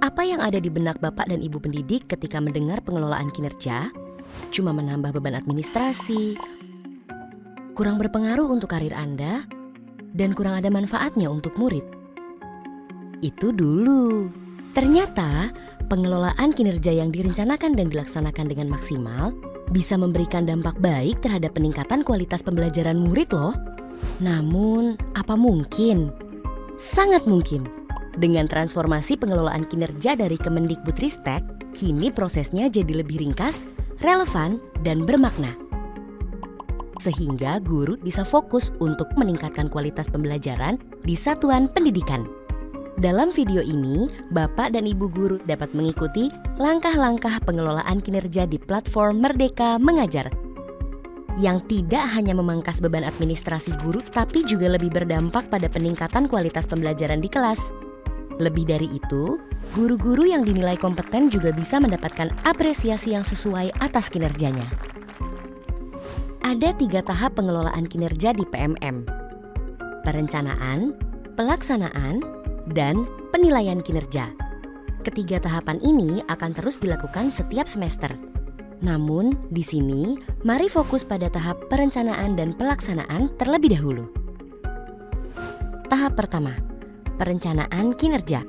Apa yang ada di benak Bapak dan Ibu pendidik ketika mendengar pengelolaan kinerja? Cuma menambah beban administrasi, kurang berpengaruh untuk karir Anda, dan kurang ada manfaatnya untuk murid. Itu dulu. Ternyata pengelolaan kinerja yang direncanakan dan dilaksanakan dengan maksimal bisa memberikan dampak baik terhadap peningkatan kualitas pembelajaran murid loh. Namun, apa mungkin? Sangat mungkin. Dengan transformasi pengelolaan kinerja dari Kemendikbudristek, kini prosesnya jadi lebih ringkas, relevan, dan bermakna. Sehingga guru bisa fokus untuk meningkatkan kualitas pembelajaran di satuan pendidikan. Dalam video ini, Bapak dan Ibu guru dapat mengikuti langkah-langkah pengelolaan kinerja di platform Merdeka Mengajar, yang tidak hanya memangkas beban administrasi guru, tapi juga lebih berdampak pada peningkatan kualitas pembelajaran di kelas. Lebih dari itu, guru-guru yang dinilai kompeten juga bisa mendapatkan apresiasi yang sesuai atas kinerjanya. Ada 3 tahap pengelolaan kinerja di PMM: perencanaan, pelaksanaan, dan penilaian kinerja. Ketiga tahapan ini akan terus dilakukan setiap semester. Namun, di sini mari fokus pada tahap perencanaan dan pelaksanaan terlebih dahulu. Tahap pertama, perencanaan kinerja.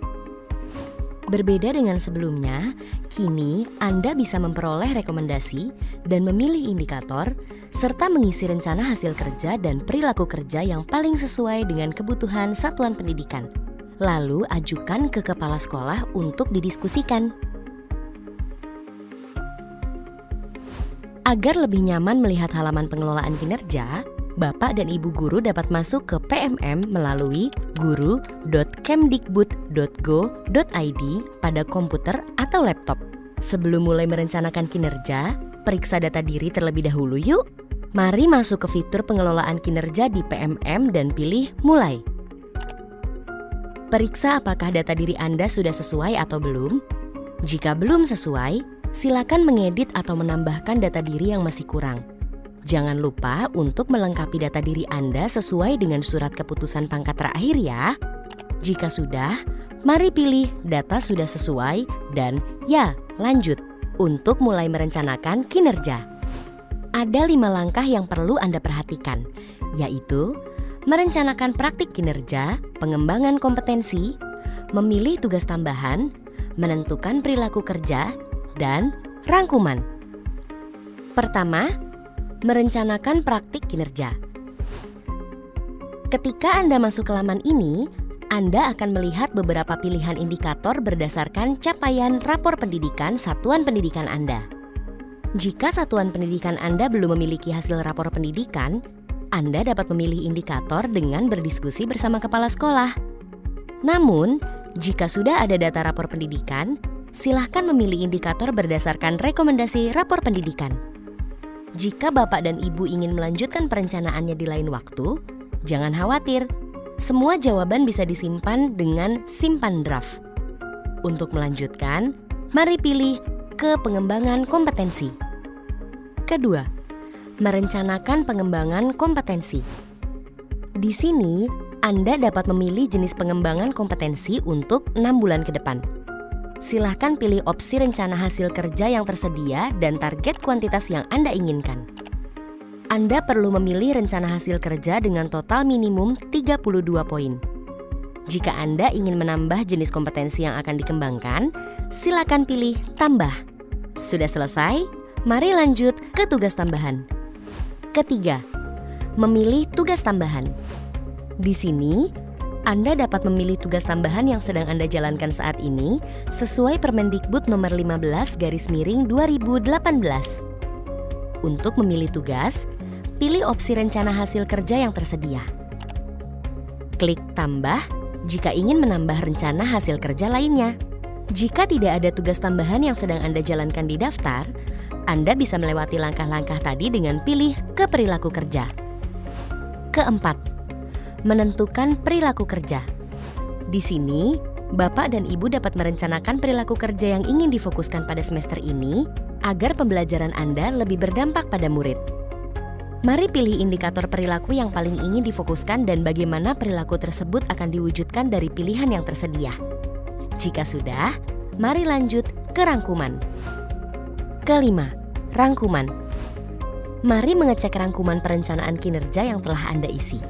Berbeda dengan sebelumnya, kini Anda bisa memperoleh rekomendasi dan memilih indikator, serta mengisi rencana hasil kerja dan perilaku kerja yang paling sesuai dengan kebutuhan satuan pendidikan. Lalu ajukan ke kepala sekolah untuk didiskusikan. Agar lebih nyaman melihat halaman pengelolaan kinerja, Bapak dan Ibu guru dapat masuk ke PMM melalui guru.kemdikbud.go.id pada komputer atau laptop. Sebelum mulai merencanakan kinerja, periksa data diri terlebih dahulu yuk. Mari masuk ke fitur pengelolaan kinerja di PMM dan pilih Mulai. Periksa apakah data diri Anda sudah sesuai atau belum. Jika belum sesuai, silakan mengedit atau menambahkan data diri yang masih kurang. Jangan lupa untuk melengkapi data diri Anda sesuai dengan surat keputusan pangkat terakhir ya. Jika sudah, mari pilih data sudah sesuai dan ya, lanjut untuk mulai merencanakan kinerja. Ada 5 langkah yang perlu Anda perhatikan, yaitu merencanakan praktik kinerja, pengembangan kompetensi, memilih tugas tambahan, menentukan perilaku kerja, dan rangkuman. Pertama, merencanakan praktik kinerja. Ketika Anda masuk ke laman ini, Anda akan melihat beberapa pilihan indikator berdasarkan capaian rapor pendidikan satuan pendidikan Anda. Jika satuan pendidikan Anda belum memiliki hasil rapor pendidikan, Anda dapat memilih indikator dengan berdiskusi bersama kepala sekolah. Namun, jika sudah ada data rapor pendidikan, silahkan memilih indikator berdasarkan rekomendasi rapor pendidikan. Jika Bapak dan Ibu ingin melanjutkan perencanaannya di lain waktu, jangan khawatir. Semua jawaban bisa disimpan dengan simpan draft. Untuk melanjutkan, mari pilih ke pengembangan kompetensi. Kedua, merencanakan pengembangan kompetensi. Di sini, Anda dapat memilih jenis pengembangan kompetensi untuk 6 bulan ke depan. Silahkan pilih opsi rencana hasil kerja yang tersedia dan target kuantitas yang Anda inginkan. Anda perlu memilih rencana hasil kerja dengan total minimum 32 poin. Jika Anda ingin menambah jenis kompetensi yang akan dikembangkan, silakan pilih tambah. Sudah selesai? Mari lanjut ke tugas tambahan. Ketiga, memilih tugas tambahan. Di sini, Anda dapat memilih tugas tambahan yang sedang Anda jalankan saat ini sesuai Permendikbud nomor 15/2018. Untuk memilih tugas, pilih opsi rencana hasil kerja yang tersedia. Klik tambah jika ingin menambah rencana hasil kerja lainnya. Jika tidak ada tugas tambahan yang sedang Anda jalankan di daftar, Anda bisa melewati langkah-langkah tadi dengan pilih ke perilaku kerja. Keempat, menentukan perilaku kerja. Di sini, Bapak dan Ibu dapat merencanakan perilaku kerja yang ingin difokuskan pada semester ini agar pembelajaran Anda lebih berdampak pada murid. Mari pilih indikator perilaku yang paling ingin difokuskan dan bagaimana perilaku tersebut akan diwujudkan dari pilihan yang tersedia. Jika sudah, Mari lanjut ke rangkuman. Kelima, rangkuman. Mari mengecek rangkuman perencanaan kinerja yang telah Anda isi.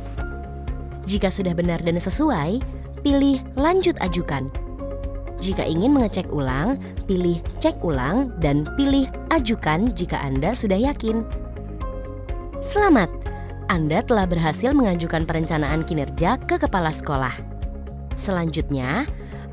Jika sudah benar dan sesuai, pilih lanjut ajukan. Jika ingin mengecek ulang, pilih cek ulang dan pilih ajukan jika Anda sudah yakin. Selamat, Anda telah berhasil mengajukan perencanaan kinerja ke kepala sekolah. Selanjutnya,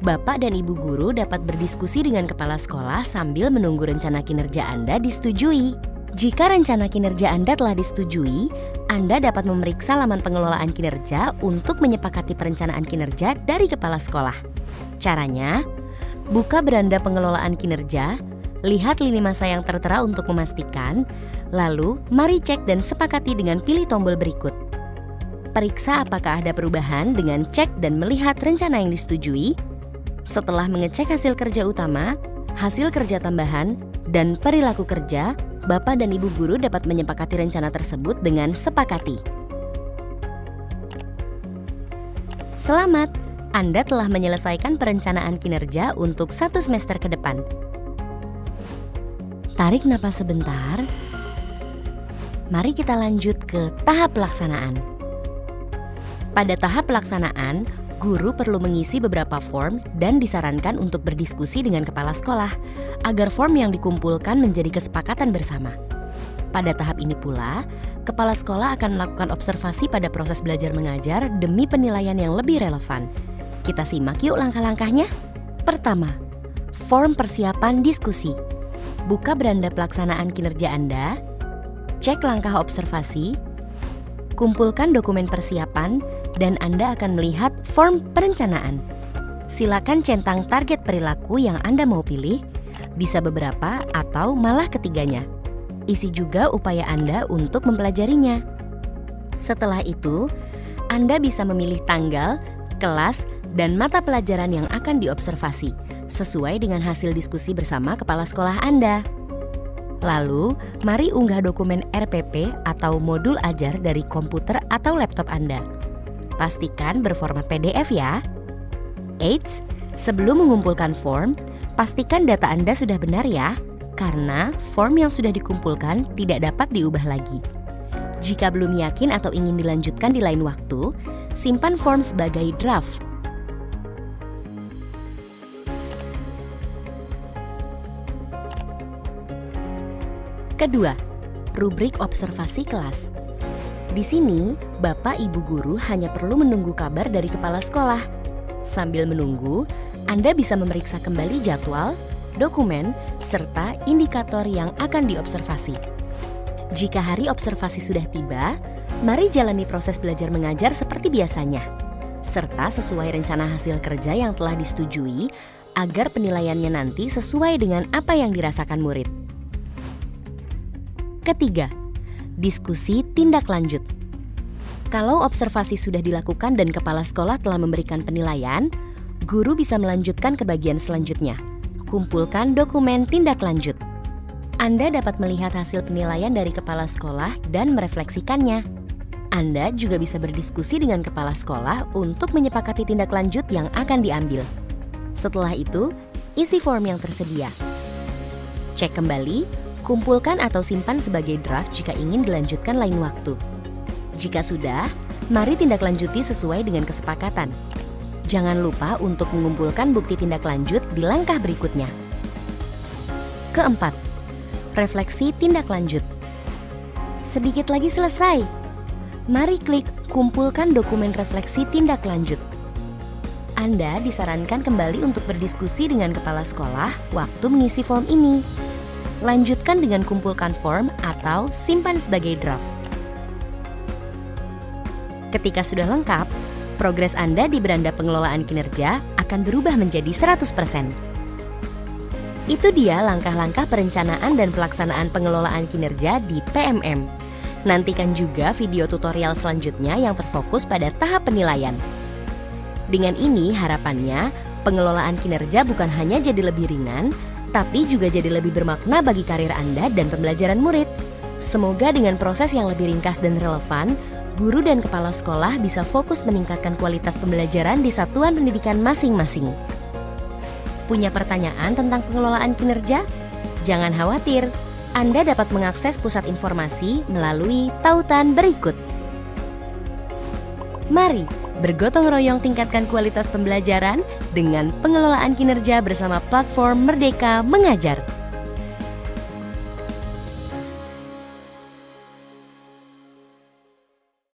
Bapak dan Ibu guru dapat berdiskusi dengan kepala sekolah sambil menunggu rencana kinerja Anda disetujui. Jika rencana kinerja Anda telah disetujui, Anda dapat memeriksa laman pengelolaan kinerja untuk menyepakati perencanaan kinerja dari kepala sekolah. Caranya, buka beranda pengelolaan kinerja, lihat lini masa yang tertera untuk memastikan, lalu mari cek dan sepakati dengan pilih tombol berikut. Periksa apakah ada perubahan dengan cek dan melihat rencana yang disetujui. Setelah mengecek hasil kerja utama, hasil kerja tambahan, dan perilaku kerja, Bapak dan Ibu guru dapat menyepakati rencana tersebut dengan sepakati. Selamat, Anda telah menyelesaikan perencanaan kinerja untuk 1 semester ke depan. Tarik napas sebentar. Mari kita lanjut ke tahap pelaksanaan. Pada tahap pelaksanaan, guru perlu mengisi beberapa form dan disarankan untuk berdiskusi dengan kepala sekolah agar form yang dikumpulkan menjadi kesepakatan bersama. Pada tahap ini pula, kepala sekolah akan melakukan observasi pada proses belajar mengajar demi penilaian yang lebih relevan. Kita simak yuk langkah-langkahnya. Pertama, form persiapan diskusi. Buka beranda pelaksanaan kinerja Anda, cek langkah observasi, kumpulkan dokumen persiapan, dan Anda akan melihat form perencanaan. Silakan centang target perilaku yang Anda mau pilih, bisa beberapa atau malah ketiganya. Isi juga upaya Anda untuk mempelajarinya. Setelah itu, Anda bisa memilih tanggal, kelas, dan mata pelajaran yang akan diobservasi, sesuai dengan hasil diskusi bersama kepala sekolah Anda. Lalu, mari unggah dokumen RPP atau modul ajar dari komputer atau laptop Anda. Pastikan berformat PDF ya. Eits, sebelum mengumpulkan form, pastikan data Anda sudah benar ya, karena form yang sudah dikumpulkan tidak dapat diubah lagi. Jika belum yakin atau ingin dilanjutkan di lain waktu, simpan form sebagai draft. Kedua, rubrik observasi kelas. Di sini, Bapak Ibu guru hanya perlu menunggu kabar dari kepala sekolah. Sambil menunggu, Anda bisa memeriksa kembali jadwal, dokumen, serta indikator yang akan diobservasi. Jika hari observasi sudah tiba, mari jalani proses belajar mengajar seperti biasanya, serta sesuai rencana hasil kerja yang telah disetujui agar penilaiannya nanti sesuai dengan apa yang dirasakan murid. Ketiga, diskusi tindak lanjut. Kalau observasi sudah dilakukan dan kepala sekolah telah memberikan penilaian, guru bisa melanjutkan ke bagian selanjutnya. Kumpulkan dokumen tindak lanjut. Anda dapat melihat hasil penilaian dari kepala sekolah dan merefleksikannya. Anda juga bisa berdiskusi dengan kepala sekolah untuk menyepakati tindak lanjut yang akan diambil. Setelah itu, isi form yang tersedia. Cek kembali, kumpulkan atau simpan sebagai draft jika ingin dilanjutkan lain waktu. Jika sudah, mari tindak lanjuti sesuai dengan kesepakatan. Jangan lupa untuk mengumpulkan bukti tindak lanjut di langkah berikutnya. Keempat, refleksi tindak lanjut. Sedikit lagi selesai. Mari klik kumpulkan dokumen refleksi tindak lanjut. Anda disarankan kembali untuk berdiskusi dengan kepala sekolah waktu mengisi form ini. Lanjutkan dengan kumpulkan form atau simpan sebagai draft. Ketika sudah lengkap, progres Anda di beranda pengelolaan kinerja akan berubah menjadi 100%. Itu dia langkah-langkah perencanaan dan pelaksanaan pengelolaan kinerja di PMM. Nantikan juga video tutorial selanjutnya yang terfokus pada tahap penilaian. Dengan ini harapannya, pengelolaan kinerja bukan hanya jadi lebih ringan, tapi juga jadi lebih bermakna bagi karir Anda dan pembelajaran murid. Semoga dengan proses yang lebih ringkas dan relevan, guru dan kepala sekolah bisa fokus meningkatkan kualitas pembelajaran di satuan pendidikan masing-masing. Punya pertanyaan tentang pengelolaan kinerja? Jangan khawatir, Anda dapat mengakses pusat informasi melalui tautan berikut. Mari bergotong royong tingkatkan kualitas pembelajaran dengan pengelolaan kinerja bersama platform Merdeka Mengajar.